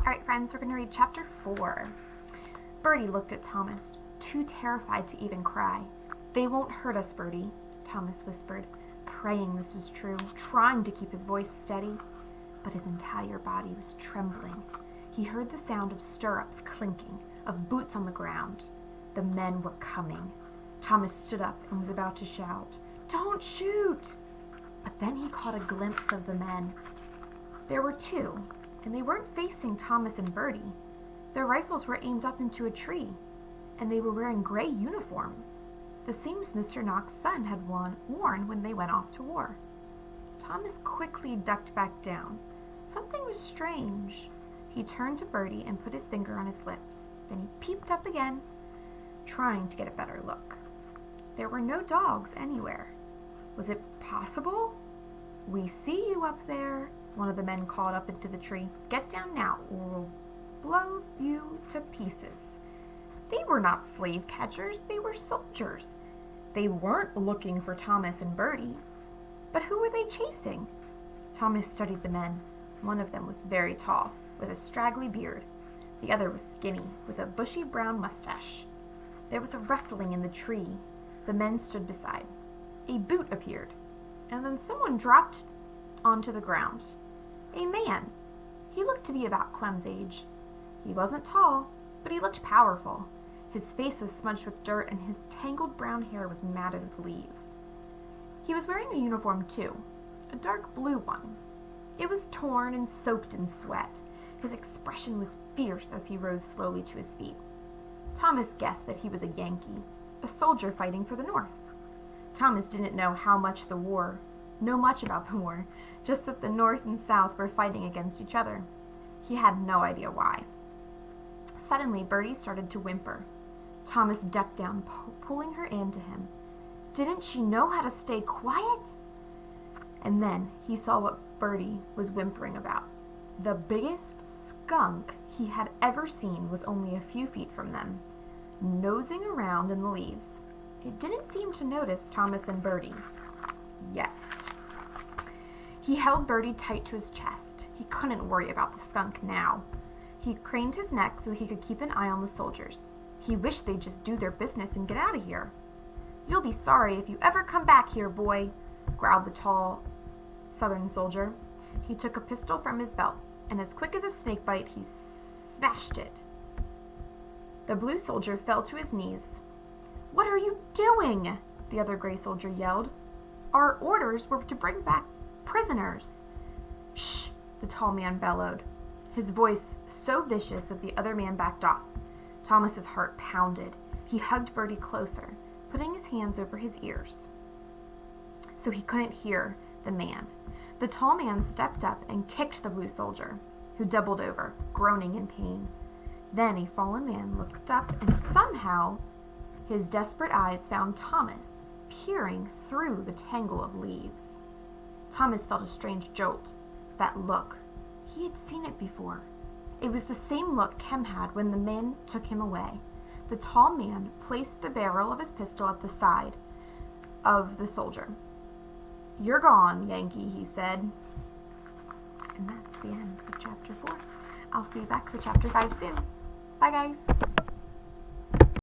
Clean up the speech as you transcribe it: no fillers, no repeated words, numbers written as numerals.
Alright friends, we're going to read chapter 4. Bertie looked at Thomas, too terrified to even cry. "They won't hurt us, Bertie," Thomas whispered, praying this was true, trying to keep his voice steady. But his entire body was trembling. He heard the sound of stirrups clinking, of boots on the ground. The men were coming. Thomas stood up and was about to shout, "Don't shoot!" But then he caught a glimpse of the men. There were two, and they weren't facing Thomas and Bertie. Their rifles were aimed up into a tree, and they were wearing gray uniforms, the same as Mr. Knox's son had worn when they went off to war. Thomas quickly ducked back down. Something was strange. He turned to Bertie and put his finger on his lips. Then he peeped up again, trying to get a better look. There were no dogs anywhere. Was it possible? "We see you up there," one of the men called up into the tree. "Get down now, or we'll blow you to pieces." They were not slave catchers, they were soldiers. They weren't looking for Thomas and Bertie. But who were they chasing? Thomas studied the men. One of them was very tall, with a straggly beard. The other was skinny, with a bushy brown mustache. There was a rustling in the tree. The men stood beside. A boot appeared, and then someone dropped onto the ground. A man. He looked to be about Clem's age. He wasn't tall, but he looked powerful. His face was smudged with dirt, and his tangled brown hair was matted with leaves. He was wearing a uniform too, a dark blue one. It was torn and soaked in sweat. His expression was fierce as he rose slowly to his feet. Thomas guessed that he was a Yankee, a soldier fighting for the North. Thomas didn't know much about the war, just that the North and South were fighting against each other. He had no idea why. Suddenly, Bertie started to whimper. Thomas ducked down, pulling her into him. Didn't she know how to stay quiet? And then he saw what Bertie was whimpering about. The biggest skunk he had ever seen was only a few feet from them, nosing around in the leaves. It didn't seem to notice Thomas and Bertie. Yet. He held Bertie tight to his chest. He couldn't worry about the skunk now. He craned his neck so he could keep an eye on the soldiers. He wished they'd just do their business and get out of here. "You'll be sorry if you ever come back here, boy," growled the tall Southern soldier. He took a pistol from his belt, and as quick as a snake bite, he smashed it. The blue soldier fell to his knees. "What are you doing?" the other gray soldier yelled. "Our orders were to bring back prisoners." "Shh!" the tall man bellowed, his voice so vicious that the other man backed off. Thomas's heart pounded. He hugged Bertie closer, putting his hands over his ears so he couldn't hear the man. The tall man stepped up and kicked the blue soldier, who doubled over, groaning in pain. Then a fallen man looked up, and somehow his desperate eyes found Thomas peering through the tangle of leaves. Thomas felt a strange jolt. That look. He had seen it before. It was the same look Kem had when the men took him away. The tall man placed the barrel of his pistol at the side of the soldier. "You're gone, Yankee," he said. And that's the end of chapter 4. I'll see you back for chapter 5 soon. Bye, guys.